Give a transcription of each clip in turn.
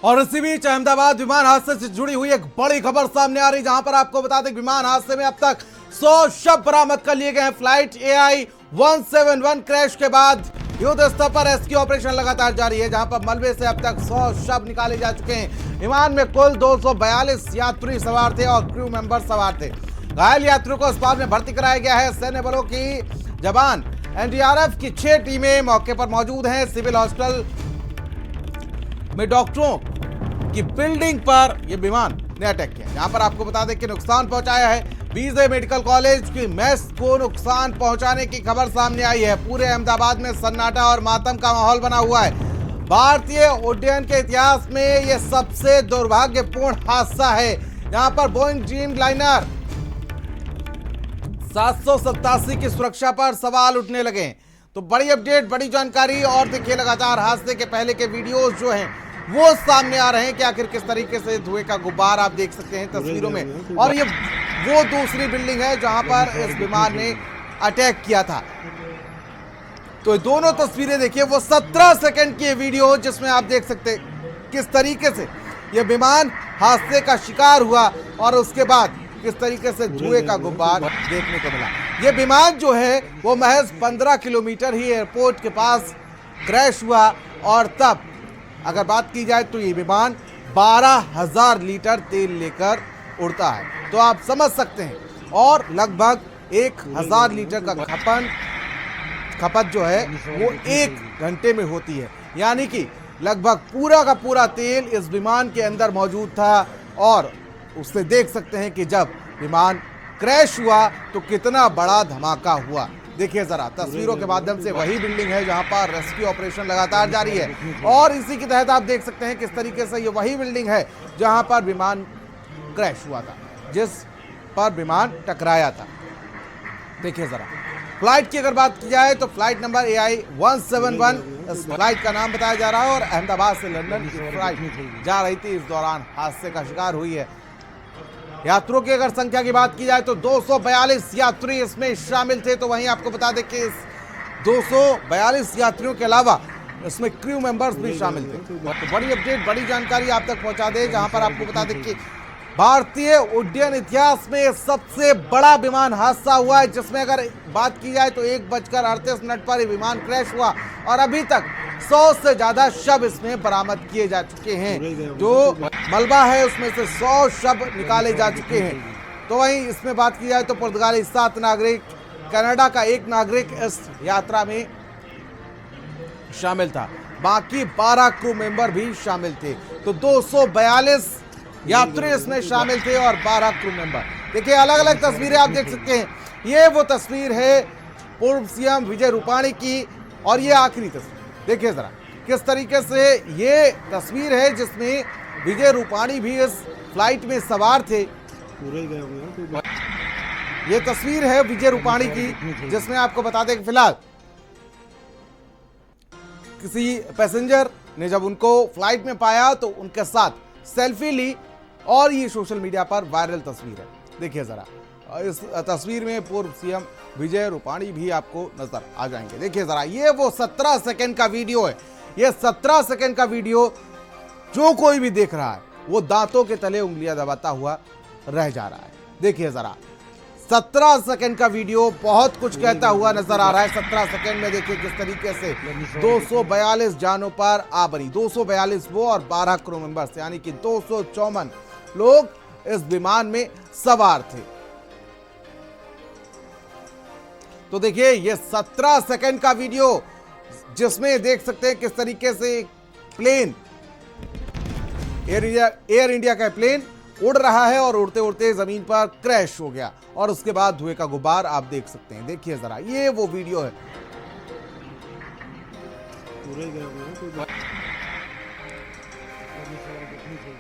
और इसी बीच अहमदाबाद विमान हादसे से जुड़ी हुई एक बड़ी खबर सामने आ रही, जहां पर आपको बता दें विमान हादसे में अब तक 100 शव बरामद कर लिए गए हैं। फ्लाइट AI 171 क्रैश के बाद युद्ध स्तर पर रेस्क्यू ऑपरेशन लगातार जारी है, जहां पर मलबे से अब तक 100 शव निकाले जा चुके हैं। विमान में कुल 242 यात्री सवार थे और क्रू मेंबर सवार थे। घायल यात्रियों को अस्पताल में भर्ती कराया गया है। सैन्य बलों की जवान NDRF की 6 टीमें मौके पर मौजूद हैं। सिविल हॉस्पिटल में डॉक्टरों की बिल्डिंग पर यह विमान ने अटैक किया, जहां पर आपको बता दें कि नुकसान पहुंचाया है। बीजे मेडिकल कॉलेज की मेस को नुकसान पहुंचाने की खबर सामने आई है। पूरे अहमदाबाद में सन्नाटा और मातम का माहौल बना हुआ है। भारतीय उड्डयन के इतिहास में यह सबसे दुर्भाग्यपूर्ण हादसा है, जहां पर बोइंग ड्रीम लाइनर 787 की सुरक्षा पर सवाल उठने लगे। तो बड़ी अपडेट, बड़ी जानकारी और देखिए लगातार हादसे के पहले के वीडियोस जो हैं वो सामने आ रहे हैं कि आखिर किस तरीके से धुएं का गुब्बार आप देख सकते हैं तस्वीरों में। और ये वो दूसरी बिल्डिंग है जहां पर इस विमान ने अटैक किया था। तो दोनों तस्वीरें देखिए, वो 17 सेकंड की वीडियो जिसमें आप देख सकते हैं किस तरीके से ये विमान हादसे का शिकार हुआ और उसके बाद किस तरीके से धुएं का गुब्बार देखने को मिला। ये विमान जो है वो महज 15 किलोमीटर ही एयरपोर्ट के पास क्रैश हुआ और तब अगर बात की जाए तो ये विमान 12,000 लीटर तेल लेकर उड़ता है, तो आप समझ सकते हैं। और लगभग 1,000 लीटर का खपत जो है वो 1 घंटे में होती है, यानी कि लगभग पूरा का पूरा तेल इस विमान के अंदर मौजूद था। और उससे देख सकते हैं कि जब विमान क्रैश हुआ तो कितना बड़ा धमाका हुआ। देखिए जरा तस्वीरों के माध्यम से, वही बिल्डिंग है जहां पर रेस्क्यू ऑपरेशन लगातार जारी है और इसी के तहत आप देख सकते हैं किस तरीके से ये वही बिल्डिंग है जहां पर विमान क्रैश हुआ था, जिस पर विमान टकराया था। देखिए जरा फ्लाइट की अगर बात की जाए तो फ्लाइट नंबर AI 171 इस फ्लाइट का नाम बताया जा रहा है और अहमदाबाद से लंदन की फ्लाइट जा रही थी। इस दौरान हादसे का शिकार हुई है। यात्रियों की अगर संख्या की बात की जाए तो 242 यात्री इसमें शामिल थे। तो वहीं आपको बता दें कि इस 242 यात्रियों के अलावा इसमें क्रू मेंबर्स भी शामिल थे। तो बड़ी अपडेट, बड़ी जानकारी आप तक पहुंचा दें, जहां पर आपको बता दें कि भारतीय उड्डयन इतिहास में सबसे बड़ा विमान हादसा हुआ है, जिसमें अगर बात की जाए तो 1:38 पर विमान क्रैश हुआ और अभी तक 100 से ज्यादा शव इसमें बरामद किए जा चुके हैं। जो मलबा है उसमें से 100 शव निकाले जा चुके हैं। तो वहीं इसमें बात की जाए तो पुर्तगाली 7 नागरिक, कनाडा का 1 नागरिक इस यात्रा में शामिल था, बाकी 12 क्रू मेंबर भी शामिल थे। तो 242 यात्री इसमें शामिल थे और 12 क्रू मेंबर। देखिए अलग अलग तस्वीरें आप देख सकते हैं। ये वो तस्वीर है पूर्व CM विजय रूपाणी की और ये आखिरी तस्वीर। देखिए जरा किस तरीके से ये तस्वीर है जिसमें विजय रूपाणी भी इस फ्लाइट में सवार थे। ये तस्वीर है विजय रूपाणी की, जिसमें आपको बता दें कि फिलहाल किसी पैसेंजर ने जब उनको फ्लाइट में पाया तो उनके साथ सेल्फी ली और ये सोशल मीडिया पर वायरल तस्वीर है। देखिए जरा इस तस्वीर में पूर्व CM विजय रूपाणी भी आपको नजर आ जाएंगे। देखिए जरा ये वो 17 सेकंड का वीडियो है। ये 17 सेकंड का वीडियो जो कोई भी देख रहा है वो दांतों के तले उंगलियां दबाता हुआ रह जा रहा है। देखिए जरा 17 सेकंड का वीडियो बहुत कुछ कहता हुआ नजर आ रहा है। 17 सेकंड में देखिए किस तरीके से 242 जानों पर आ बनी, 242 वो और 12 क्रू मेंबर्स, यानी कि 254 लोग इस विमान में सवार थे। तो देखिए ये 17 सेकंड का वीडियो जिसमें देख सकते हैं किस तरीके से प्लेन एयर इंडिया का प्लेन उड़ रहा है और उड़ते उड़ते जमीन पर क्रैश हो गया और उसके बाद धुएं का गुब्बार आप देख सकते हैं। देखिए जरा ये वो वीडियो है।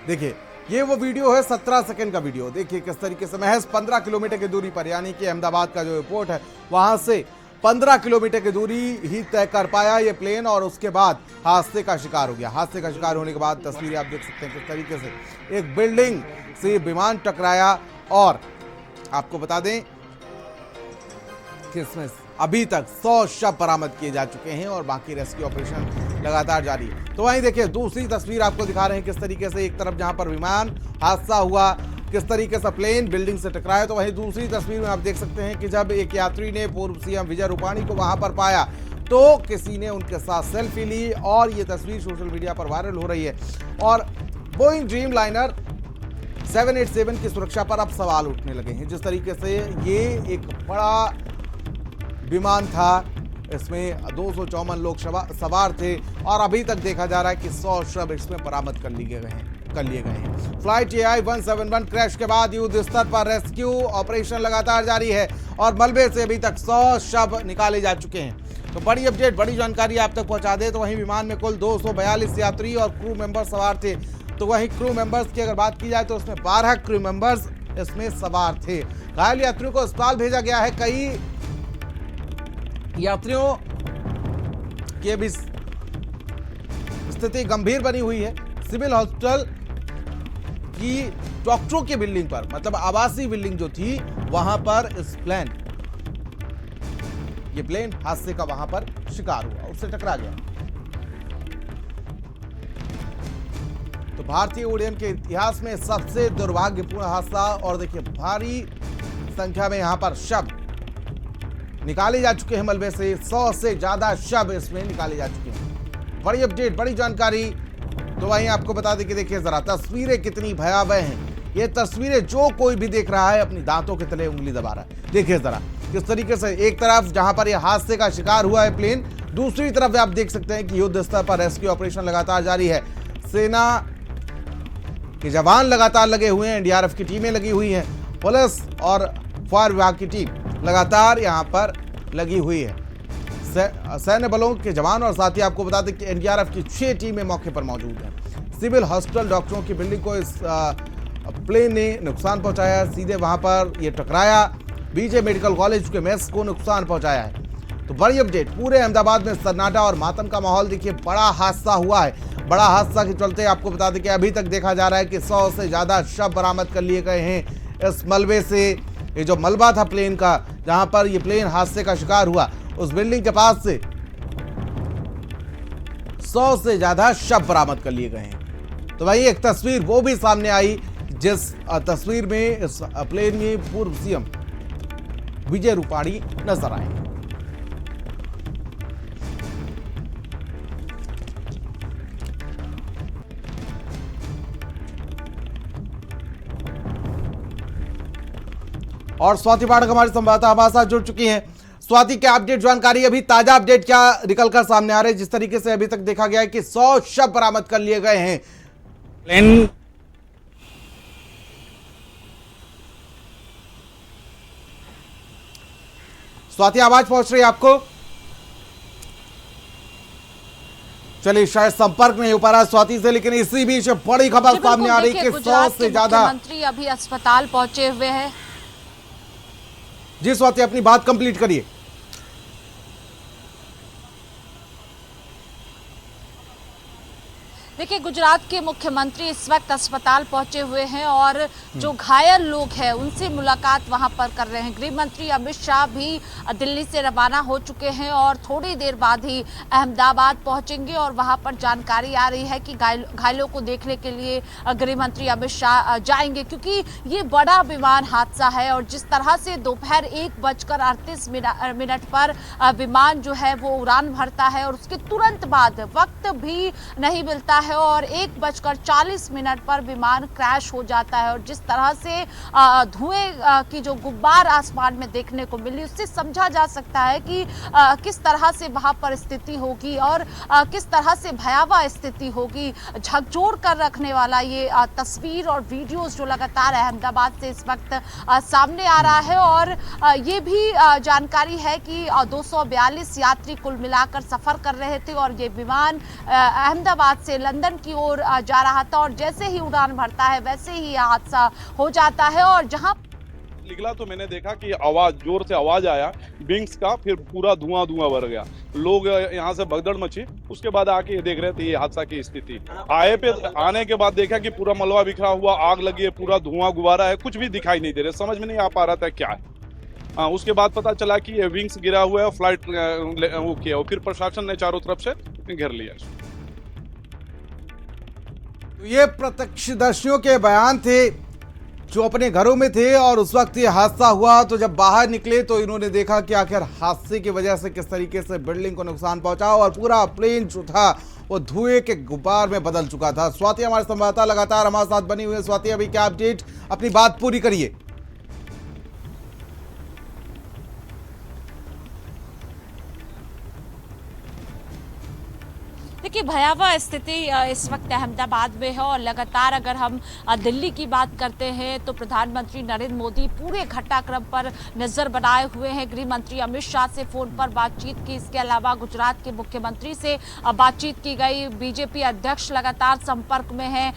देखिए ये वो वीडियो है 17 सेकंड का वीडियो। देखिए किस तरीके से महज 15 किलोमीटर की दूरी पर, यानी कि अहमदाबाद का जो एयरपोर्ट है वहां से 15 किलोमीटर की दूरी ही तय कर पाया ये प्लेन और उसके बाद हादसे का शिकार हो गया। हादसे का शिकार होने के बाद तस्वीरें आप देख सकते हैं किस तरीके से एक बिल्डिंग से विमान टकराया और आपको बता दें कि इसमें अभी तक 100 शव बरामद किए जा चुके हैं और बाकी रेस्क्यू ऑपरेशन लगातार जारी है। तो वहीं देखिए दूसरी तस्वीर आपको दिखा रहे हैं किस तरीके से एक तरफ जहां पर विमान हादसा हुआ, किस तरीके से प्लेन बिल्डिंग से टकराया, तो वहीं दूसरी तस्वीर में आप देख सकते हैं कि जब एक यात्री ने पूर्व सीएम विजय रूपाणी को वहां पर पाया तो किसी ने उनके साथ सेल्फी ली और ये तस्वीर सोशल मीडिया पर वायरल हो रही है। और बोइंग ड्रीम लाइनर 787 की सुरक्षा पर अब सवाल उठने लगे हैं। जिस तरीके से ये एक बड़ा विमान था, इसमें 254 लोग सवार थे और अभी तक देखा जा रहा है कि 100 शव इसमें बरामद कर लिए गए हैं। फ्लाइट AI-171 क्रैश के बाद युद्ध स्तर पर रेस्क्यू ऑपरेशन लगातार जारी है और मलबे से अभी तक 100 शव निकाले जा चुके हैं। तो बड़ी अपडेट, बड़ी जानकारी आप तक पहुंचा दे तो वहीं विमान में कुल 242 यात्री और क्रू मेंबर सवार थे। तो वहीं क्रू मेंबर्स की अगर बात की जाए तो उसमें 12 क्रू मेंबर्स इसमें सवार थे। घायल यात्रियों को अस्पताल भेजा गया है। कई यात्रियों की भी स्थिति गंभीर बनी हुई है। सिविल हॉस्पिटल की डॉक्टरों की बिल्डिंग पर, मतलब आवासीय बिल्डिंग जो थी वहां पर ये प्लेन हादसे का वहां पर शिकार हुआ, उससे टकरा गया। तो भारतीय उड्डयन के इतिहास में सबसे दुर्भाग्यपूर्ण हादसा और देखिए भारी संख्या में यहां पर शव निकाले जा चुके हैं मलबे से। 100 से ज्यादा शव इसमें निकाले जा चुके हैं। बड़ी अपडेट, बड़ी जानकारी। तो वहीं आपको बता दें कि देखिए जरा तस्वीरें कितनी भयावह हैं। ये तस्वीरें जो कोई भी देख रहा है अपनी दांतों के तले उंगली दबा रहा है। देखिए जरा किस तरीके से एक तरफ जहां पर यह हादसे का शिकार हुआ है प्लेन, दूसरी तरफ आप देख सकते हैं कि युद्ध स्तर पर रेस्क्यू ऑपरेशन लगातार जारी है। सेना के जवान लगातार लगे हुए हैं, एनडीआरएफ की टीमें लगी हुई हैं, पुलिस और फायर विभाग की टीम लगातार यहां पर लगी हुई है। सैन्य बलों के जवान और साथ ही आपको बता दें कि एनडीआरएफ की 6 टीमें मौके पर मौजूद हैं। सिविल हॉस्पिटल डॉक्टरों की बिल्डिंग को इस प्लेन ने नुकसान पहुंचाया, सीधे वहां पर यह टकराया। बीजे मेडिकल कॉलेज के मेस को नुकसान पहुंचाया है। तो बड़ी अपडेट, पूरे अहमदाबाद में सन्नाटा और मातम का माहौल। देखिए बड़ा हादसा हुआ है। बड़ा हादसा के चलते आपको बता दें कि अभी तक देखा जा रहा है कि 100 से ज्यादा शव बरामद कर लिए गए हैं इस मलबे से। ये जो मलबा था प्लेन का, जहां पर ये प्लेन हादसे का शिकार हुआ, उस बिल्डिंग के पास से 100 से ज्यादा शव बरामद कर लिए गए हैं। तो वही एक तस्वीर वो भी सामने आई जिस तस्वीर में इस प्लेन में पूर्व सीएम विजय रूपाणी नजर आए। और स्वाति पाठक हमारे संवाददाता हमारे साथ जुड़ चुकी हैं। स्वाति, क्या अपडेट जानकारी, अभी ताजा अपडेट क्या निकलकर सामने आ रहे हैं? जिस तरीके से अभी तक देखा गया है कि 100 शव बरामद कर लिए गए हैं प्लेन। स्वाति, आवाज पहुंच रही है आपको? चलिए, शायद संपर्क नहीं हो पा रहा स्वाति से, लेकिन इसी बीच बड़ी खबर सामने आ रही है कि 100 से ज्यादा मुख्यमंत्री अभी अस्पताल पहुंचे हुए हैं। जी स्वाति, अपनी बात कंप्लीट करिए। देखिए, गुजरात के मुख्यमंत्री इस वक्त अस्पताल पहुंचे हुए हैं और जो घायल लोग हैं उनसे मुलाकात वहां पर कर रहे हैं। गृह मंत्री अमित शाह भी दिल्ली से रवाना हो चुके हैं और थोड़ी देर बाद ही अहमदाबाद पहुंचेंगे और वहां पर जानकारी आ रही है कि घायलों को देखने के लिए गृह मंत्री अमित शाह जाएंगे, क्योंकि ये बड़ा विमान हादसा है। और जिस तरह से दोपहर 1:38 पर विमान जो है वो उड़ान भरता है और उसके तुरंत बाद वक्त भी नहीं मिलता है और 1:40 पर विमान क्रैश हो जाता है। और जिस तरह से धुएं की जो गुब्बार आसमान में देखने को मिली, उससे समझा जा सकता है कि किस तरह से वहां पर स्थिति होगी और किस तरह से भयावह स्थिति होगी। झकझोर कर रखने वाला ये तस्वीर और वीडियोस जो लगातार अहमदाबाद से इस वक्त सामने आ रहा है। और ये भी जानकारी है कि 242 यात्री कुल मिलाकर सफर कर रहे थे और ये विमान अहमदाबाद से लंदन की ओर जा रहा था और जैसे ही उड़ान भरता है वैसे ही यह हादसा हो जाता है। और जहां निकला तो मैंने देखा कि आवाज, जोर से आवाज आया विंग्स का, फिर पूरा धुआं भर गया। लोग यहाँ से भगदड़ मची। उसके बाद आके देख रहे थे ये हादसा की स्थिति। आने के बाद देखा कि पूरा मलबा बिखरा हुआ, आग लगी है, पूरा धुआं गुब्बारा है, कुछ भी दिखाई नहीं दे रहा, समझ में नहीं आ पा रहा था क्या है। उसके बाद पता चला कि ये विंग्स गिरा हुआ है, फ्लाइट वो किया, फिर प्रशासन ने चारों तरफ से घेर लिया। तो ये प्रत्यक्षदर्शियों के बयान थे जो अपने घरों में थे और उस वक्त ये हादसा हुआ। तो जब बाहर निकले तो इन्होंने देखा कि आखिर हादसे की वजह से किस तरीके से बिल्डिंग को नुकसान पहुंचा और पूरा प्लेन जो था वो धुएं के गुब्बार में बदल चुका था। स्वाति हमारे संवाददाता लगातार हमारे साथ बनी हुई है। स्वाति, अभी क्या अपडेट, अपनी बात पूरी करिए। देखिए, भयावह स्थिति इस वक्त अहमदाबाद में है और लगातार अगर हम दिल्ली की बात करते हैं तो प्रधानमंत्री नरेंद्र मोदी पूरे घटनाक्रम पर नजर बनाए हुए हैं। गृह मंत्री अमित शाह से फोन पर बातचीत की, इसके अलावा गुजरात के मुख्यमंत्री से बातचीत की गई। बीजेपी अध्यक्ष लगातार संपर्क में है।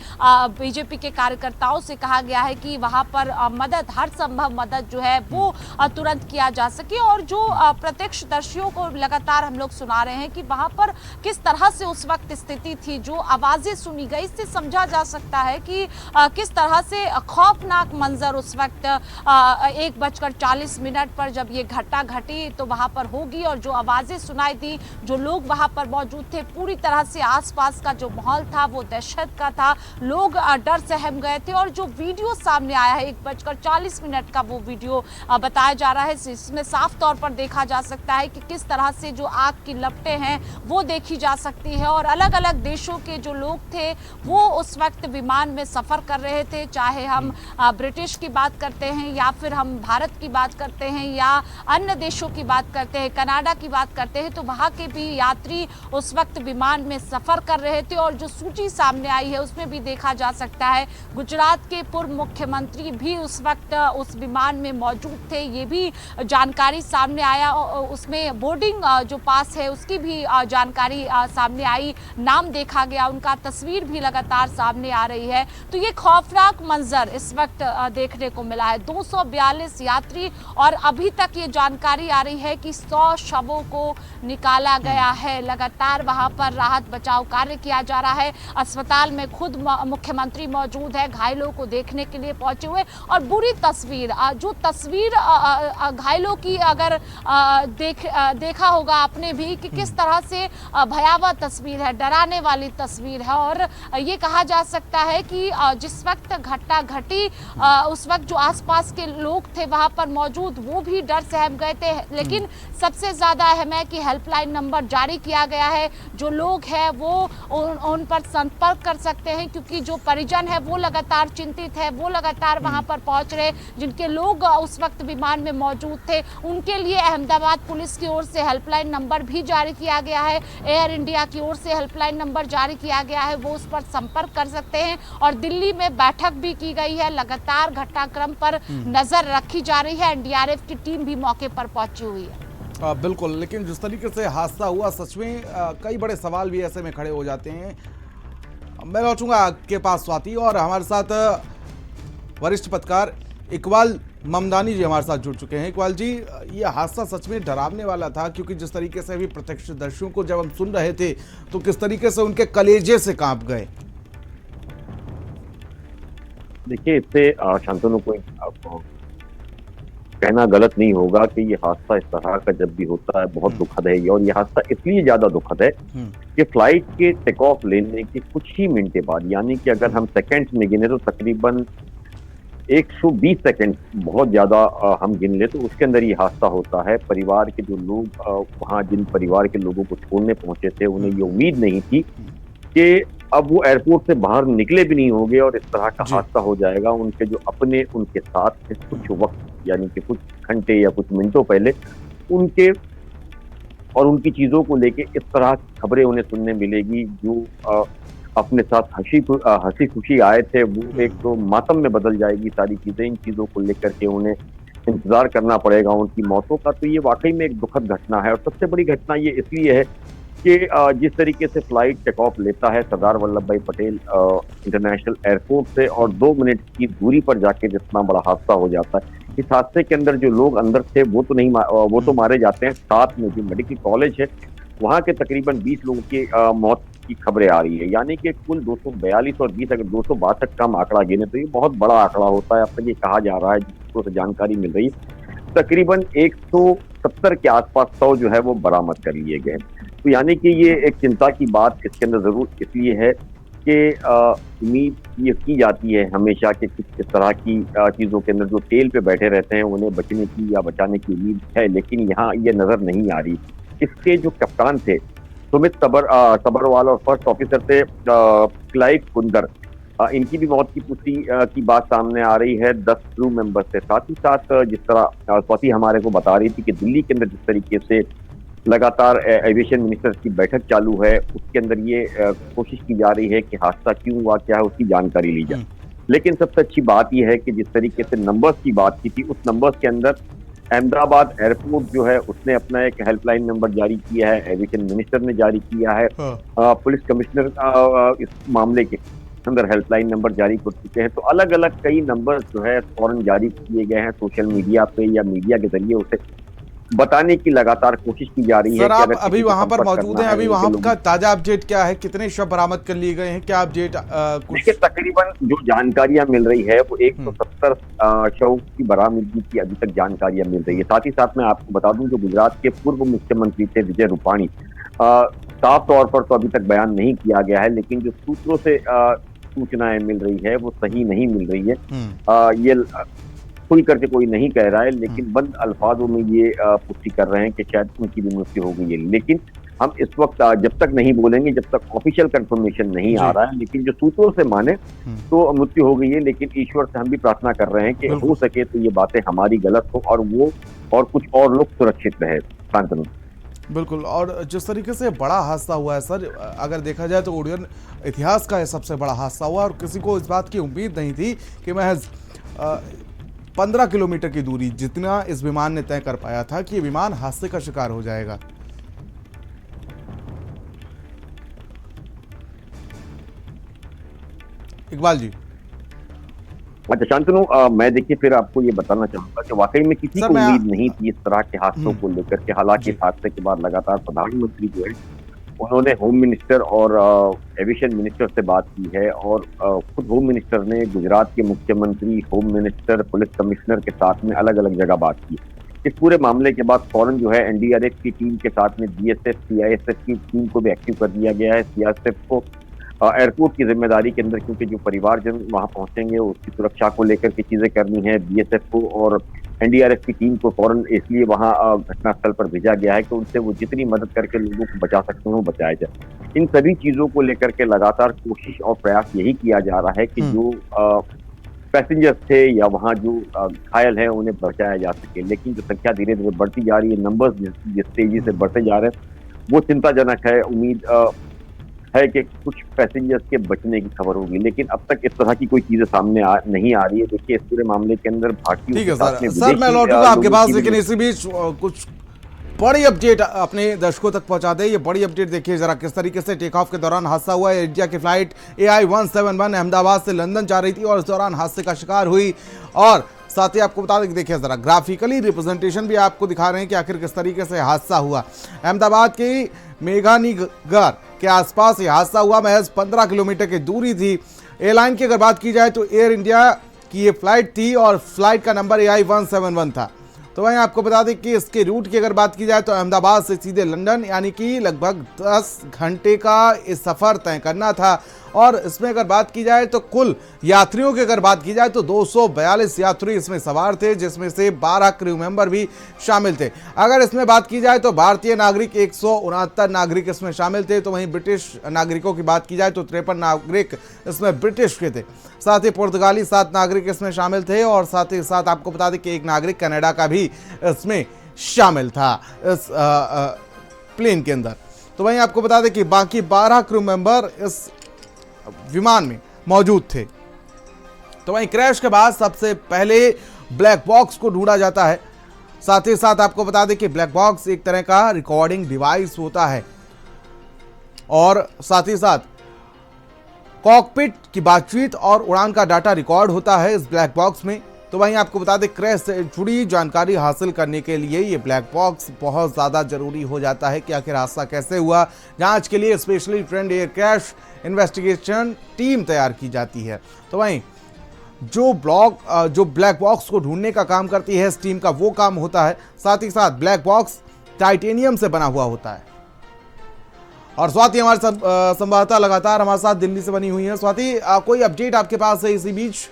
बीजेपी के कार्यकर्ताओं से कहा गया है कि वहां पर मदद, हर संभव मदद जो है वो तुरंत किया जा सके। और जो प्रत्यक्षदर्शियों को लगातार हम लोग सुना रहे हैं कि वहां पर किस तरह से उस वक्त स्थिति थी, जो आवाजें सुनी गई, इससे समझा जा सकता है कि किस तरह से खौफनाक मंजर उस वक्त 1:40 पर जब ये घटना घटी तो वहां पर होगी। और जो आवाजें सुनाई दी, जो लोग वहां पर मौजूद थे, पूरी तरह से आसपास का जो माहौल था वो दहशत का था। लोग डर सहम गए थे। और जो वीडियो सामने आया है 1:40 का वो वीडियो बताया जा रहा है, इसमें साफ तौर पर देखा जा सकता है कि किस तरह से जो आग की लपटें हैं वो देखी जा सकती है। और अलग अलग देशों के जो लोग थे वो उस वक्त विमान में सफर कर रहे थे, चाहे हम ब्रिटिश की बात करते हैं या फिर हम भारत की बात करते हैं या अन्य देशों की बात करते हैं, कनाडा की बात करते हैं, तो वहां के भी यात्री उस वक्त विमान में सफर कर रहे थे। और जो सूची सामने आई है उसमें भी देखा जा सकता है गुजरात के पूर्व मुख्यमंत्री भी उस वक्त उस विमान में मौजूद थे, ये भी जानकारी सामने आया। उसमें बोर्डिंग जो पास है उसकी भी जानकारी सामने आई, नाम देखा गया, उनका तस्वीर भी लगातार सामने आ रही है। तो ये खौफनाक मंजर इस वक्त देखने को मिला है। 242 यात्री और अभी तक ये जानकारी आ रही है कि 100 शवों को निकाला गया है। लगातार वहां पर राहत बचाव कार्य किया जा रहा है। अस्पताल में खुद मुख्यमंत्री मौजूद है, घायलों को देखने के लिए पहुंचे हुए। और बुरी तस्वीर, जो तस्वीर घायलों की अगर देखा होगा आपने भी कि किस तरह से भयावह तस्वीर है, डराने वाली तस्वीर है। और ये कहा जा सकता है कि जिस वक्त घटना घटी उस वक्त जो आसपास के लोग थे वहां पर मौजूद वो भी डर सहम गए थे। लेकिन सबसे ज्यादा अहम है कि हेल्पलाइन नंबर जारी किया गया है। जो लोग हैं वो उन पर संपर्क कर सकते हैं, क्योंकि जो परिजन है वो लगातार चिंतित है, वो लगातार वहां पर पहुंच रहे। जिनके लोग उस वक्त विमान में मौजूद थे उनके लिए अहमदाबाद पुलिस की ओर से हेल्पलाइन नंबर भी जारी किया गया है। एयर इंडिया की ओर से हेल्पलाइन नंबर जारी किया गया है, वो उस पर संपर्क कर सकते हैं। और दिल्ली में बैठक भी की गई है, लगातार घटनाक्रम पर नजर रखी जा रही है। एनडीआरएफ की टीम भी मौके पर पहुंची हुई है। बिल्कुल, लेकिन जिस तरीके से हादसा हुआ सच में कई बड़े सवाल भी ऐसे में खड़े हो जाते हैं। मैं लौटूंगा आपके पास स्वाति, और हमारे साथ वरिष्ठ पत्रकार इकबाल ममदानी जी हमारे साथ जुड़ चुके हैं। इकबाल जी, ये हादसा सच में डरावने वाला था, क्योंकि जिस तरीके से अभी प्रत्यक्षदर्शियों को जब हम सुन रहे थे तो किस तरीके से उनके कलेजे से कांप गए। देखिए, इससे शांतनु को कहना गलत नहीं होगा कि ये हादसा इस तरह का जब भी होता है बहुत दुखद है। और ये हादसा इसलिए ज्यादा दुखद है कि फ्लाइट के टेक ऑफ लेने के कुछ ही मिनट बाद, यानी कि अगर हम सेकंड्स में गिने तो तकरीबन 120 सेकंड, बहुत ज्यादा हम गिन ले तो उसके अंदर ये हादसा होता है। परिवार के जो लोग वहाँ जिन परिवार के लोगों को छोड़ने पहुंचे थे उन्हें ये उम्मीद नहीं थी कि अब वो एयरपोर्ट से बाहर निकले भी नहीं होंगे और इस तरह का हादसा हो जाएगा। उनके जो अपने उनके साथ थे कुछ वक्त, यानी कि कुछ घंटे या कुछ मिनटों पहले, उनके और उनकी चीजों को लेके इस तरह खबरें उन्हें सुनने मिलेगी। जो अपने साथ हंसी खुशी आए थे वो एक तो मातम में बदल जाएगी सारी चीजें। इन चीजों को लेकर के उन्हें इंतजार करना पड़ेगा उनकी मौतों का। तो ये वाकई में एक दुखद घटना है। और सबसे बड़ी घटना ये इसलिए है कि जिस तरीके से फ्लाइट टेक ऑफ लेता है सरदार वल्लभ भाई पटेल इंटरनेशनल एयरपोर्ट से, और 2 मिनट की दूरी पर जाके जितना बड़ा हादसा हो जाता है। इस हादसे के अंदर जो लोग अंदर थे वो तो मारे जाते हैं। साथ में जो मेडिकल कॉलेज है वहाँ के तकरीबन 20 लोगों की मौत की खबरें आ रही है, यानी कि कुल 242 और 20 अगर 262 का हम आंकड़ा गिने तो ये बहुत बड़ा आंकड़ा होता है। अब तक ये कहा जा रहा है, जिसको जानकारी मिल रही है, तकरीबन 170 के आसपास 100 जो है वो बरामद कर लिए गए। तो यानी कि ये एक चिंता की बात इसके अंदर जरूर इसलिए है कि उम्मीद ये की जाती है हमेशा कि कुछ इस तरह की चीज़ों के अंदर जो तेल पे बैठे रहते हैं उन्हें बचने की या बचाने की उम्मीद है, लेकिन यहाँ ये नज़र नहीं आ रही। इसके जो कप्तान थे सुमित सबरवाल और फर्स्ट ऑफिसर थे क्लाइव कुंदर, इनकी भी मौत की पुष्टि की बात सामने आ रही है 10 क्रू मेंबर से। साथ ही साथ जिस तरह स्वाति हमारे को बता रही थी कि दिल्ली के अंदर जिस तरीके से लगातार एविएशन मिनिस्टर की बैठक चालू है, उसके अंदर ये कोशिश की जा रही है कि हादसा क्यों हुआ, क्या है, उसकी जानकारी ली जाए। लेकिन सबसे अच्छी बात यह है कि जिस तरीके से नंबर्स की बात की थी, उस नंबर्स के अंदर अहमदाबाद एयरपोर्ट जो है उसने अपना एक हेल्पलाइन नंबर जारी किया है, एविएशन मिनिस्टर ने जारी किया है, पुलिस कमिश्नर इस मामले के अंदर हेल्पलाइन नंबर जारी कर चुके हैं। तो अलग अलग कई नंबर जो है फौरन जारी किए गए हैं सोशल मीडिया पे या मीडिया के जरिए उसे बताने की लगातार कोशिश की जा रही है। सर, आप अभी वहां पर मौजूद हैं, अभी वहां का ताजा अपडेट क्या है? कितने शव बरामद कर लिए गए हैं? क्या अपडेट देखिए, तकरीबन जो जानकारियां मिल रही है वो 170 शव की बरामदगी की अभी तक जानकारियां मिल रही है। साथ ही साथ मैं आपको बता दूं, जो गुजरात के पूर्व मुख्यमंत्री थे विजय रूपाणी, साफ तौर पर तो अभी तक बयान नहीं किया गया है, लेकिन जो सूत्रों से सूचनाएं मिल रही है वो सही नहीं मिल रही है। ये खुल करके कोई नहीं कह रहा है, लेकिन बंद अल्फाजों में ये पुष्टि कर रहे हैं कि शायद उनकी भी मृत्यु हो गई है। लेकिन हम इस वक्त जब तक नहीं बोलेंगे, जब तक ऑफिशियल कंफर्मेशन नहीं आ रहा है, लेकिन जो सूत्रों से माने तो मृत्यु हो गई है। लेकिन ईश्वर से हम भी प्रार्थना कर रहे हैं कि हो सके तो ये बातें हमारी गलत हो और वो और कुछ और लोग सुरक्षित रहे। शांतनु, बिल्कुल। और जिस तरीके से बड़ा हादसा हुआ है सर, अगर देखा जाए तो उड़ियन इतिहास का सबसे बड़ा हादसा हुआ और किसी को इस बात की उम्मीद नहीं थी कि महज 15 किलोमीटर की दूरी जितना इस विमान ने तय कर पाया था कि ये विमान हादसे का शिकार हो जाएगा। इकबाल जी। अच्छा शांतनु, मैं देखिए फिर आपको ये बताना चाहूंगा कि वाकई में किसी को उम्मीद नहीं थी इस तरह के हादसों को लेकर के। हालांकि इस हादसे के बाद लगातार प्रधानमंत्री जो है उन्होंने होम मिनिस्टर और एविएशन मिनिस्टर से बात की है और खुद होम मिनिस्टर ने गुजरात के मुख्यमंत्री, होम मिनिस्टर, पुलिस कमिश्नर के साथ में अलग अलग जगह बात की। इस पूरे मामले के बाद फौरन जो है एनडीआरएफ की टीम के साथ में बीएसएफ, सीआईएसएफ की टीम को भी एक्टिव कर दिया गया है। सीआईएसएफ को एयरपोर्ट की जिम्मेदारी के अंदर, क्योंकि जो परिवारजन वहां पहुंचेंगे उसकी सुरक्षा को लेकर के चीजें करनी है। बीएसएफ को और एनडीआरएफ की टीम को फौरन इसलिए वहां घटनास्थल पर भेजा गया है कि उनसे वो जितनी मदद करके लोगों को बचा सकते हैं वो बचाया जाए। इन सभी चीजों को लेकर के लगातार कोशिश और प्रयास यही किया जा रहा है कि जो पैसेंजर्स थे या वहाँ जो घायल हैं उन्हें बचाया जा सके। लेकिन जो संख्या धीरे धीरे बढ़ती जा रही है, नंबर्स जिस तेजी से बढ़ते जा रहे हैं, वो चिंताजनक है। उम्मीद है कि कुछ पैसेंजर्स के बचने की खबर होगी, लेकिन अब तक इस तरह की कोई चीजें सामने नहीं आ रही है। देखिए, इस पूरे मामले के अंदर भारतीय, ठीक है सर, मैं लौटूंगा आपके पास, लेकिन इसी बीच कुछ बड़ी अपडेट अपने दर्शकों तक पहुंचा दे। ये बड़ी अपडेट देखिए जरा, किस तरीके से टेक ऑफ के दौरान हादसा हुआ है। इंडिया की फ्लाइट AI-171 अहमदाबाद से लंदन जा रही थी और इस दौरान हादसे का शिकार हुई। और साथ ही आपको बता दें, देखिए जरा ग्राफिकली रिप्रेजेंटेशन भी आपको दिखा रहे हैं कि आखिर किस तरीके से हादसा हुआ। अहमदाबाद की मेघानीगर के आसपास ये हादसा हुआ, महज 15 किलोमीटर की दूरी थी। एयरलाइन की अगर बात की जाए तो एयर इंडिया की ये फ्लाइट थी और फ्लाइट का नंबर AI-171 था। तो वहीं आपको बता दें कि इसके रूट की अगर बात की जाए तो अहमदाबाद से सीधे लंदन, यानी कि लगभग 10 घंटे का इस सफ़र तय करना था। और इसमें अगर बात की जाए तो कुल यात्रियों की अगर बात की जाए तो 242 यात्री इसमें सवार थे, जिसमें से 12 क्रू मेंबर भी शामिल थे। अगर इसमें बात की जाए तो भारतीय नागरिक 169 नागरिक इसमें शामिल थे। तो वहीं ब्रिटिश नागरिकों की बात की जाए तो 53 नागरिक इसमें ब्रिटिश के थे। साथ ही पुर्तगाली 7 नागरिक इसमें शामिल थे और साथ ही साथ आपको बता दें कि एक नागरिक कनाडा का भी इसमें शामिल था इस प्लेन के अंदर। तो वहीं आपको बता दें कि बाकी 12 क्रू मेंबर इस विमान में मौजूद थे। तो वहीं क्रैश के बाद सबसे पहले ब्लैक बॉक्स को ढूंढा जाता है। साथ ही साथ आपको बता दें कि ब्लैक बॉक्स एक तरह का रिकॉर्डिंग डिवाइस होता है और साथ ही साथ कॉकपिट की बातचीत और उड़ान का डाटा रिकॉर्ड होता है इस ब्लैक बॉक्स में। तो वहीं आपको बता दें, क्रैश से जुड़ी जानकारी हासिल करने के लिए ये ब्लैक बॉक्स बहुत ज़्यादा ज़रूरी हो जाता है कि आखिर हादसा कैसे हुआ। जांच के लिए specially trend air crash investigation team तैयार की जाती है। तो वहीं जो ब्लैक बॉक्स को ढूंढने का काम करती है इस टीम का, वो काम होता है। साथ ही साथ ब्लैक बॉक्स टाइटेनियम से बना हुआ होता है और स्वाति हमारे संवाददाता लगातार हमारे साथ दिल्ली से बनी हुई है। स्वाति, कोई अपडेट आपके पास है इसी बीच?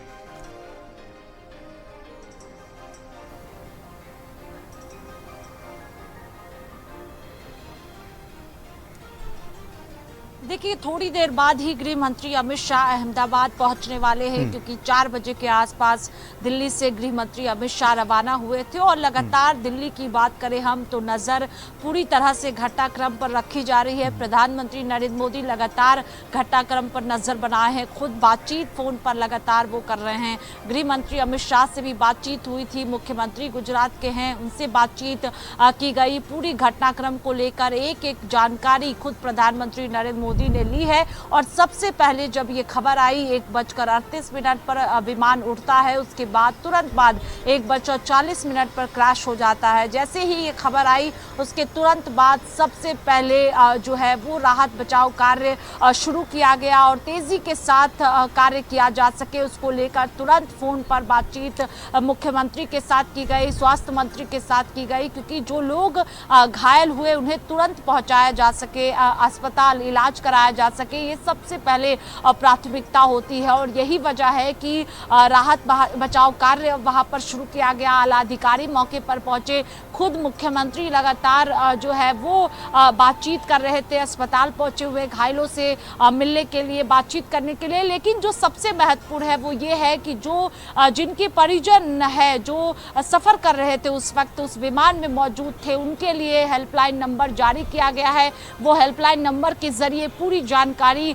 देखिए, थोड़ी देर बाद ही गृह मंत्री अमित शाह अहमदाबाद पहुंचने वाले हैं, क्योंकि 4 बजे के आसपास दिल्ली से गृह मंत्री अमित शाह रवाना हुए थे। और लगातार दिल्ली की बात करें हम तो नजर पूरी तरह से घटनाक्रम पर रखी जा रही है। प्रधानमंत्री नरेंद्र मोदी लगातार घटनाक्रम पर नजर बनाए हैं, खुद बातचीत फोन पर लगातार वो कर रहे हैं। गृह मंत्री अमित शाह से भी बातचीत हुई थी, मुख्यमंत्री गुजरात के हैं, उनसे बातचीत की गई। पूरी घटनाक्रम को लेकर एक एक जानकारी खुद प्रधानमंत्री नरेंद्र मोदी ने ली है। और सबसे पहले जब ये खबर आई 1:38 पर विमान उड़ता है, उसके बाद तुरंत बाद 1:40 पर क्रैश हो जाता है। जैसे ही ये खबर आई उसके तुरंत बाद सबसे पहले जो है वो राहत बचाव कार्य शुरू किया गया और तेजी के साथ कार्य किया जा सके उसको लेकर तुरंत फोन पर बातचीत मुख्यमंत्री के साथ की गई, स्वास्थ्य मंत्री के साथ की गई, क्योंकि जो लोग घायल हुए उन्हें तुरंत पहुंचाया जा सके, अस्पताल इलाज कराया जा सके, ये सबसे पहले प्राथमिकता होती है। और यही वजह है कि राहत बचाव कार्य वहां पर शुरू किया गया। आला अधिकारी मौके पर पहुंचे, खुद मुख्यमंत्री लगातार जो है वो बातचीत कर रहे थे, अस्पताल पहुंचे हुए घायलों से मिलने के लिए, बातचीत करने के लिए। लेकिन जो सबसे महत्वपूर्ण है वो ये है कि जो जिनके परिजन है जो सफर कर रहे थे उस वक्त उस विमान में मौजूद थे, उनके लिए हेल्पलाइन नंबर जारी किया गया है। वो हेल्पलाइन नंबर के जरिए पूरी जानकारी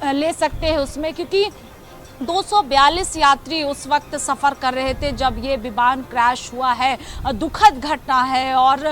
ले सकते हैं उसमें, क्योंकि 242 यात्री उस वक्त सफ़र कर रहे थे जब ये विमान क्रैश हुआ है। दुखद घटना है और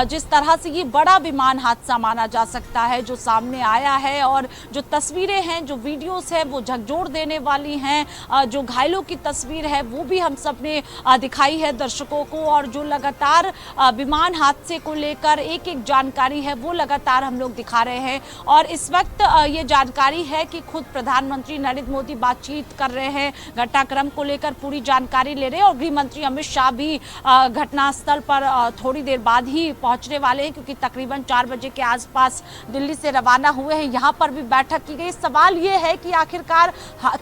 जिस तरह से ये बड़ा विमान हादसा माना जा सकता है जो सामने आया है, और जो तस्वीरें हैं, जो वीडियोस है वो झकझोर देने वाली हैं। जो घायलों की तस्वीर है वो भी हम सब ने दिखाई है दर्शकों को, और जो लगातार विमान हादसे को लेकर एक एक जानकारी है वो लगातार हम लोग दिखा रहे हैं। और इस वक्त ये जानकारी है कि खुद प्रधानमंत्री नरेंद्र मोदी बातचीत कर रहे हैं, घटनाक्रम को लेकर पूरी जानकारी ले रहे हैं। और गृह मंत्री अमित शाह भी घटनास्थल पर थोड़ी देर बाद ही पहुंचने वाले हैं, क्योंकि तकरीबन 4 बजे के आसपास दिल्ली से रवाना हुए हैं। यहां पर भी बैठक की गई। सवाल ये है कि आखिरकार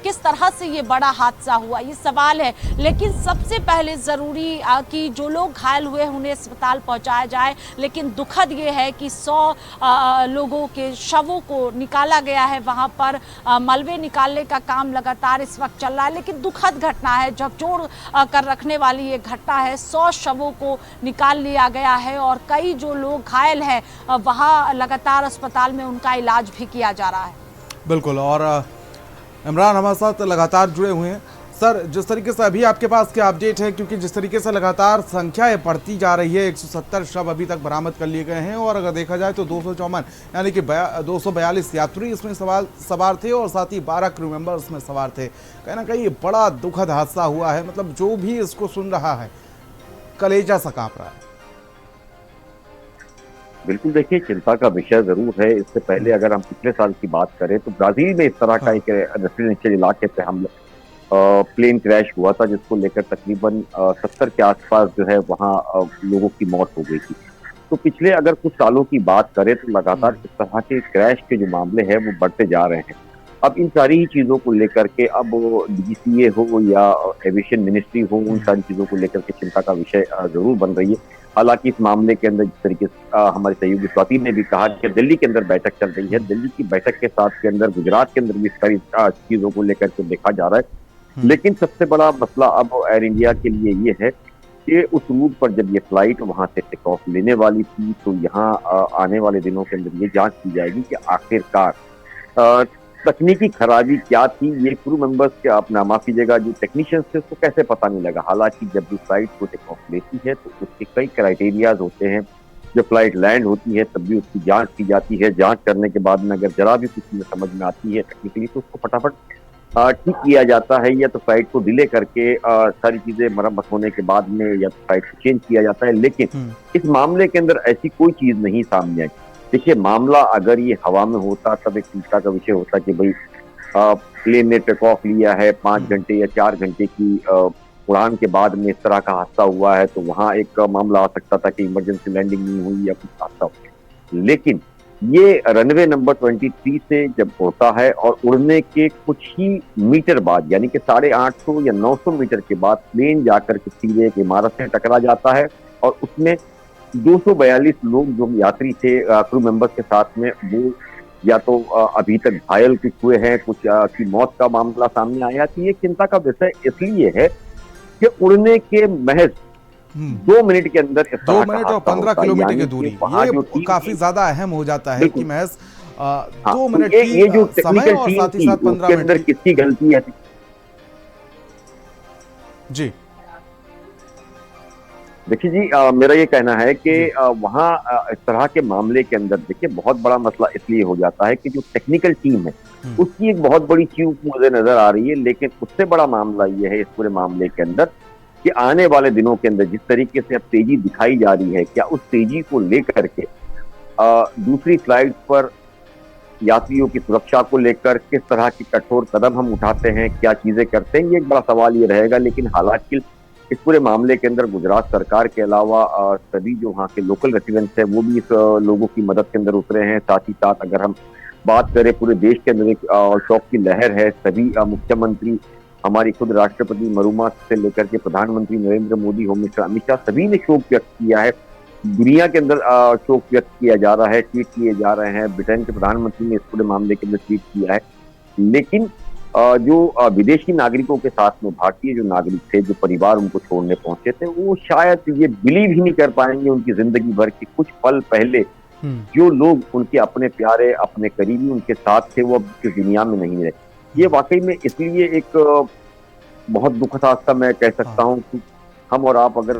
किस तरह से ये बड़ा हादसा हुआ, ये सवाल है। लेकिन सबसे पहले जरूरी कि जो लोग घायल हुए उन्हें अस्पताल पहुंचाया जाए। लेकिन दुखद ये है कि 100 लोगों के शवों को निकाला गया है, वहां पर मलबे निकालने का काम लगातार इस वक्त चल रहा है। लेकिन दुखद घटना है, झकझोर कर रखने वाली ये घटना है। 100 शवों को निकाल लिया गया है और कई जो लोग घायल हैं वहां लगातार अस्पताल में उनका इलाज भी किया जा रहा है। बिल्कुल, और इमरान हमारे साथ लगातार जुड़े हुए हैं। सर, जिस तरीके से अभी आपके पास क्या अपडेट है, क्योंकि जिस तरीके से लगातार संख्याएं बढ़ती जा रही है, 170 शव अभी तक बरामद कर लिए गए हैं, और अगर देखा जाए तो 254 यानी कि 242 यात्री इसमें सवार थे और साथ ही 12 क्रू मेंबर इसमें सवार थे। कहीं ना कहीं बड़ा दुखद हादसा हुआ है। मतलब जो भी इसको सुन रहा है कलेजा सा कांप रहा है। बिल्कुल, देखिए, चिंता का विषय जरूर है। इससे पहले अगर हम पिछले साल की बात करें तो ब्राजील में इस तरह का एक रेसिडेंशियल इलाके पे हम प्लेन क्रैश हुआ था, जिसको लेकर तकरीबन 70 के आसपास जो है वहाँ लोगों की मौत हो गई थी। तो पिछले अगर कुछ सालों की बात करें तो लगातार इस तरह के क्रैश के जो मामले हैं वो बढ़ते जा रहे हैं। अब इन सारी ही चीज़ों को लेकर के अब DGCA हो या एविएशन मिनिस्ट्री हो, उन सारी चीज़ों को लेकर के चिंता का विषय जरूर बन रही है। हालांकि इस मामले के अंदर जिस तरीके से हमारे सहयोगी स्वाति ने भी कहा कि दिल्ली के अंदर बैठक चल रही है, दिल्ली की बैठक के साथ के अंदर गुजरात के अंदर भी सारी चीज़ों को लेकर के देखा जा रहा है। लेकिन सबसे बड़ा मसला अब एयर इंडिया के लिए ये है कि उस रूट पर जब ये फ्लाइट वहां से टेक ऑफ लेने वाली थी तो यहाँ आने वाले दिनों के अंदर ये जांच की जाएगी कि आखिरकार तकनीकी खराबी क्या थी। ये क्रू मेंबर्स के, आप ना माफ कीजिएगा, जो टेक्नीशियंस थे उसको कैसे पता नहीं लगा। हालांकि जब भी फ्लाइट को टेक ऑफ लेती है तो उसके कई क्राइटेरियाज होते हैं। जब फ्लाइट लैंड होती है तब भी उसकी जांच की जाती है। जांच करने के बाद में अगर जरा भी कुछ चीज़ समझ में आती है टेक्निकली तो उसको फटाफट ठीक किया जाता है, या तो फ्लाइट को डिले करके सारी चीजें मरम्मत होने के बाद में या तो फ्लाइट को चेंज किया जाता है। लेकिन इस मामले के अंदर ऐसी कोई चीज नहीं सामने आई। देखिए, मामला अगर ये हवा में होता तब एक चिंता का विषय होता कि भाई प्लेन ने टेक ऑफ लिया है, 5 घंटे या 4 घंटे की उड़ान के बाद में इस तरह का हादसा हुआ है तो वहाँ एक मामला आ सकता था कि इमरजेंसी लैंडिंग नहीं हुई या कुछ हादसा हो। लेकिन ये रनवे नंबर 23 से जब होता है और उड़ने के कुछ ही मीटर बाद, यानी कि 850 या 900 मीटर के बाद प्लेन जाकर के सीधे एक इमारत से टकरा जाता है और उसमें 242 लोग जो यात्री थे क्रू मेंबर्स के साथ में, वो या तो अभी तक घायल कुछ हुए हैं, कुछ की मौत का मामला सामने आया। तो ये चिंता का विषय इसलिए है कि उड़ने के महज 2 मिनट के अंदर 2 मिनट और 15 किलोमीटर की दूरी, ये काफी ज्यादा अहम हो जाता है कि महज 2 मिनट ये जो की समय और साथ ही साथ 15 मिनट अंदर किसकी गलती है। जी देखिए जी, मेरा ये कहना है कि वहाँ इस तरह के मामले के अंदर देखिए बहुत बड़ा मसला इसलिए हो जाता है कि जो टेक्निकल टीम है उसकी एक बहुत बड़ी चूक मुझे नजर आ रही है। लेकिन उससे बड़ा मामला ये है इस पूरे मामले के अंदर कि आने वाले दिनों के अंदर जिस तरीके से अब तेजी दिखाई जा रही है, क्या उस तेजी को लेकर के दूसरी फ्लाइट पर यात्रियों की सुरक्षा को लेकर किस तरह के कठोर कदम हम उठाते हैं, क्या चीजें करते हैं, ये एक बड़ा सवाल ये रहेगा। लेकिन हालांकि इस पूरे मामले के अंदर गुजरात सरकार के अलावा सभी जो वहाँ के लोकल रेसिडेंट्स हैं वो भी इस लोगों की मदद के अंदर उतरे हैं। साथ ही साथ अगर हम बात करें पूरे देश के अंदर एक शोक की लहर है। सभी मुख्यमंत्री, हमारी खुद राष्ट्रपति मरुमा से लेकर के प्रधानमंत्री नरेंद्र मोदी, होम मिनिस्टर अमित शाह, सभी ने शोक व्यक्त किया है। दुनिया के अंदर शोक व्यक्त किया जा रहा है, ट्वीट किए जा रहे हैं। ब्रिटेन के प्रधानमंत्री ने इस पूरे मामले के अंदर ट्वीट किया है। लेकिन जो विदेशी नागरिकों के साथ में भारतीय जो नागरिक थे, जो परिवार उनको छोड़ने पहुंचे थे, वो शायद ये बिलीव ही नहीं कर पाएंगे उनकी जिंदगी भर की कुछ पल पहले जो लोग उनके अपने प्यारे, अपने करीबी उनके साथ थे, वो अब इस दुनिया में नहीं रहे। ये वाकई में इसलिए एक बहुत दुखद हादसा मैं कह सकता हूँ कि हम और आप अगर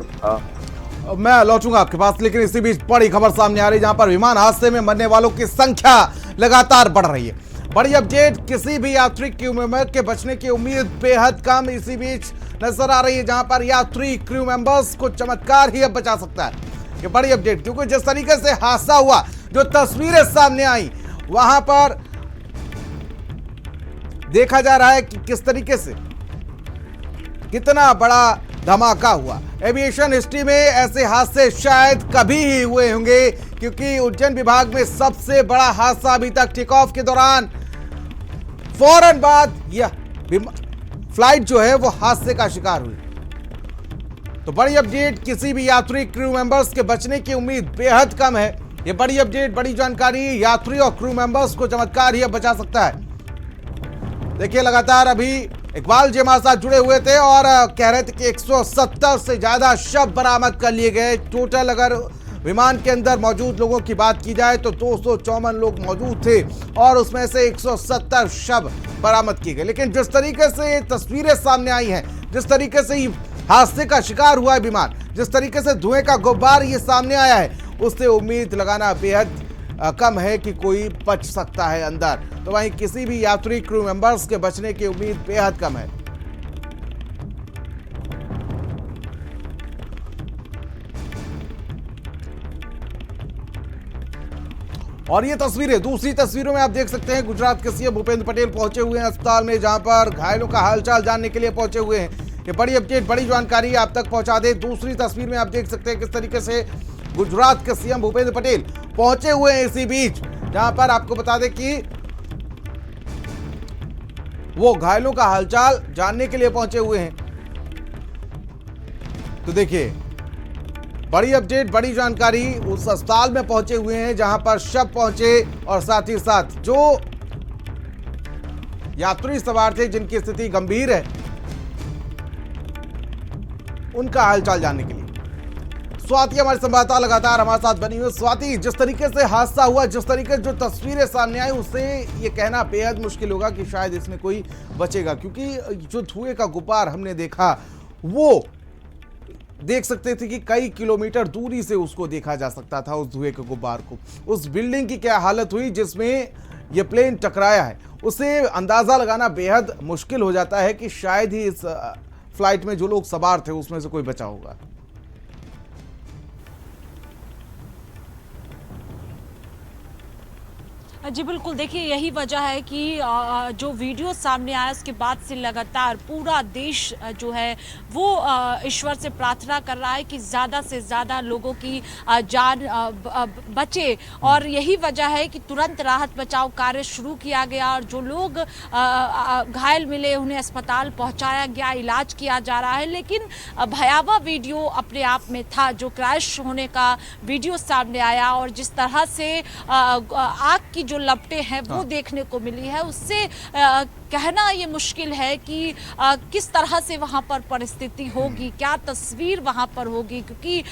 मैं लौटूंगा आपके पास, लेकिन इसी बीच बड़ी खबर सामने आ रही है जहां पर विमान हादसे में मरने वालों की संख्या लगातार बढ़ रही है। बड़ी अपडेट, किसी भी यात्री क्रू मेंबर के बचने की उम्मीद बेहद कम इसी बीच नजर आ रही है, जहां पर यात्री क्रू मेंबर्स को चमत्कार ही अब बचा सकता है। ये बड़ी अपडेट, क्योंकि जिस तरीके से हादसा हुआ, जो तस्वीरें सामने आई, वहां पर देखा जा रहा है कि किस तरीके से कितना बड़ा धमाका हुआ। एविएशन हिस्ट्री में ऐसे हादसे शायद कभी ही हुए होंगे, क्योंकि उड्डयन विभाग में सबसे बड़ा हादसा अभी तक टेक ऑफ के दौरान फौरन बाद यह फ्लाइट जो है वो हादसे का शिकार हुई। तो बड़ी अपडेट, किसी भी यात्री क्रू मेंबर्स के बचने की उम्मीद बेहद कम है। ये बड़ी अपडेट, बड़ी जानकारी, यात्री और क्रू मेंबर्स को चमत्कार ही अब बचा सकता है। देखिए लगातार अभी इकबाल जी हमारे साथ जुड़े हुए थे और कह रहे थे कि 170 से ज्यादा शव बरामद कर लिए गए। टोटल अगर विमान के अंदर मौजूद लोगों की बात की जाए तो 254 लोग मौजूद थे और उसमें से 170 शव बरामद किए गए। लेकिन जिस तरीके से ये तस्वीरें सामने आई हैं, जिस तरीके से हादसे का शिकार हुआ है विमान, जिस तरीके से धुएं का गुब्बार ये सामने आया है, उससे उम्मीद लगाना बेहद कम है कि कोई बच सकता है अंदर। तो वहीं किसी भी यात्री क्रू मेंबर्स के बचने की उम्मीद बेहद कम है। और ये तस्वीरें, दूसरी तस्वीरों में आप देख सकते हैं गुजरात के सीएम भूपेंद्र पटेल पहुंचे हुए हैं अस्पताल में, जहां पर घायलों का हालचाल जानने के लिए पहुंचे हुए हैं। ये बड़ी अपडेट, बड़ी जानकारी आप तक पहुंचा दे। दूसरी तस्वीर में आप देख सकते हैं किस तरीके से गुजरात के सीएम भूपेंद्र पटेल पहुंचे हुए हैं इसी बीच, जहां पर आपको बता दें कि वो घायलों का हालचाल जानने के लिए पहुंचे हुए हैं। तो देखिए बड़ी अपडेट, बड़ी जानकारी, उस अस्पताल में पहुंचे हुए हैं जहां पर शव पहुंचे और साथ ही साथ जो यात्री सवार थे जिनकी स्थिति गंभीर है उनका हालचाल जानने के लिए। स्वाति हमारे संवाददाता लगातार हमारे साथ बनी हुई। स्वाति, जिस तरीके से हादसा हुआ, जिस तरीके से जो तस्वीरें सामने आई, उससे ये कहना बेहद मुश्किल होगा कि शायद इसमें कोई बचेगा, क्योंकि जो धुएं का गुब्बार हमने देखा वो देख सकते थे कि कई किलोमीटर दूरी से उसको देखा जा सकता था, उस धुएं के गुब्बार को। उस बिल्डिंग की क्या हालत हुई जिसमें ये प्लेन टकराया है, उसे अंदाजा लगाना बेहद मुश्किल हो जाता है कि शायद ही इस फ्लाइट में जो लोग सवार थे उसमें से कोई बचा होगा। जी बिल्कुल, देखिए यही वजह है कि जो वीडियो सामने आया उसके बाद से लगातार पूरा देश जो है वो ईश्वर से प्रार्थना कर रहा है कि ज़्यादा से ज़्यादा लोगों की जान बचे। और यही वजह है कि तुरंत राहत बचाव कार्य शुरू किया गया और जो लोग घायल मिले उन्हें अस्पताल पहुंचाया गया, इलाज किया जा रहा है। लेकिन भयावह वीडियो अपने आप में था जो क्रैश होने का वीडियो सामने आया और जिस तरह से आग की जो लपटें हैं वो देखने को मिली है, उससे कहना ये मुश्किल है कि किस तरह से वहाँ पर परिस्थिति होगी, क्या तस्वीर वहाँ पर होगी, क्योंकि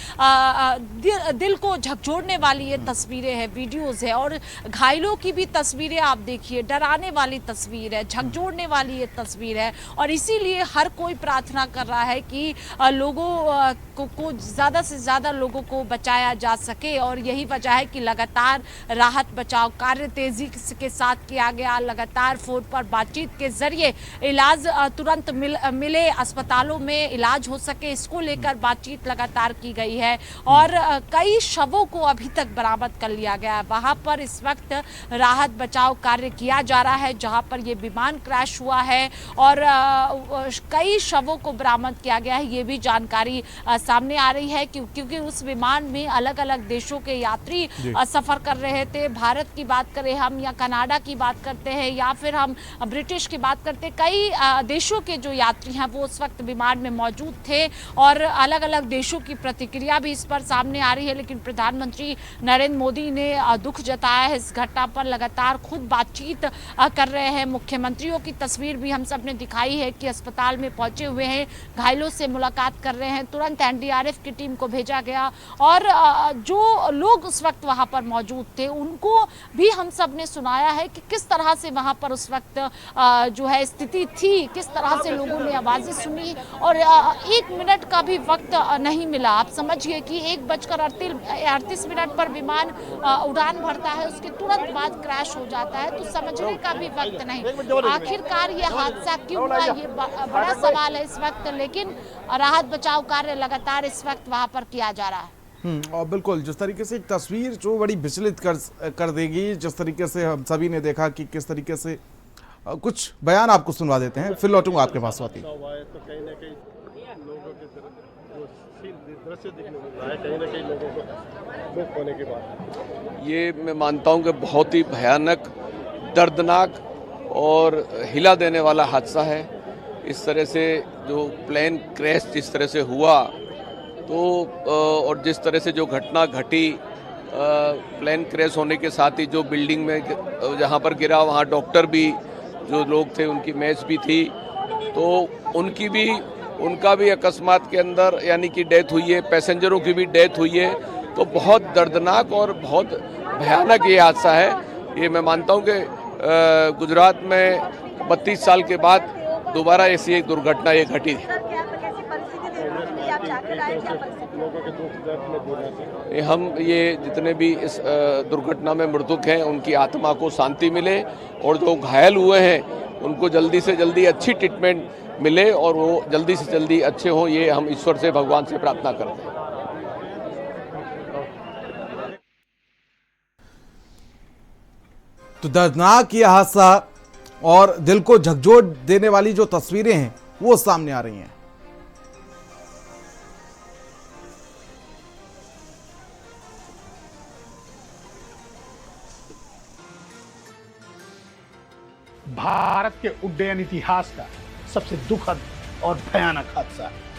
दिल को झकझोरने वाली ये तस्वीरें हैं, वीडियोस है। और घायलों की भी तस्वीरें आप देखिए, डराने वाली तस्वीर है, झकझोरने वाली ये तस्वीर है। और इसीलिए हर कोई प्रार्थना कर रहा है कि लोगों को ज़्यादा से ज़्यादा लोगों को बचाया जा सके। और यही वजह है कि लगातार राहत बचाव कार्य तेजी के साथ किया गया, लगातार फोन पर बातचीत के जरिए इलाज तुरंत मिले, अस्पतालों में इलाज हो सके, इसको लेकर बातचीत लगातार की गई है। और कई शवों को अभी तक बरामद कर लिया गया है। वहां पर इस वक्त राहत बचाव कार्य किया जा रहा है जहां पर ये विमान क्रैश हुआ है और कई शवों को बरामद किया गया है। ये भी जानकारी सामने आ रही है क्योंकि उस विमान में अलग अलग देशों के यात्री सफर कर रहे थे। भारत की बात करें हम या कनाडा की बात करते हैं या फिर हम ब्रिटिश की बात करते, कई देशों के जो यात्री हैं वो उस वक्त विमान में मौजूद थे और अलग अलग देशों की प्रतिक्रिया भी इस पर सामने आ रही है। लेकिन प्रधानमंत्री नरेंद्र मोदी ने दुख जताया है इस घटना पर, लगातार खुद बातचीत कर रहे हैं। मुख्यमंत्रियों की तस्वीर भी हम सब ने दिखाई है कि अस्पताल में पहुंचे हुए हैं, घायलों से मुलाकात कर रहे हैं। तुरंत एनडीआरएफ की टीम को भेजा गया और जो लोग उस वक्त वहां पर मौजूद थे उनको भी हम सब ने सुनाया है कि किस तरह से वहां पर उस वक्त जो है स्थिति थी, किस तरह से लोगों ने आवाजें सुनी। और 1 मिनट का भी वक्त नहीं मिला। आप समझिए कि 1:38 पर विमान उड़ान भरता है, उसके तुरंत बाद क्रैश हो जाता है, तो समझने का भी वक्त नहीं। आखिरकार ये हादसा क्यों हुआ, ये बड़ा सवाल है इस वक्त। लेकिन राहत बचाव कार्य लगातार इस वक्त वहां पर किया जा रहा है। और बिल्कुल जिस तरीके से एक तस्वीर जो बड़ी विचलित कर देगी, जिस तरीके से हम सभी ने देखा कि किस तरीके से कुछ बयान आपको सुनवा देते हैं, फिर लौटूंगा आपके पास। स्वाति, तो कहीं ना कहीं लोगों के दृश्य दिखने मिल रहा है, कहीं ना कहीं लोगों को मुक्त होने के बाद ये मैं मानता हूं कि बहुत ही भयानक, दर्दनाक और हिला देने वाला हादसा है। इस तरह से जो प्लेन क्रैश जिस तरह से हुआ तो और जिस तरह से जो घटना घटी, प्लेन क्रैश होने के साथ ही जो बिल्डिंग में जहां पर गिरा वहां डॉक्टर भी, जो लोग थे उनकी मैच भी थी, तो उनका भी अकस्मात के अंदर यानी कि डेथ हुई है, पैसेंजरों की भी डेथ हुई है। तो बहुत दर्दनाक और बहुत भयानक ये हादसा है। ये मैं मानता हूँ कि गुजरात में 32 साल के बाद दोबारा ऐसी एक दुर्घटना ये घटी थी। हम ये जितने भी इस दुर्घटना में मृतक हैं उनकी आत्मा को शांति मिले और जो घायल हुए हैं उनको जल्दी से जल्दी अच्छी ट्रीटमेंट मिले और वो जल्दी से जल्दी अच्छे हों, ये हम ईश्वर से, भगवान से प्रार्थना करते हैं। तो दर्दनाक ये हादसा और दिल को झकझोर देने वाली जो तस्वीरें हैं वो सामने आ रही हैं। भारत के उड्डयन इतिहास का सबसे दुखद और भयानक हादसा है।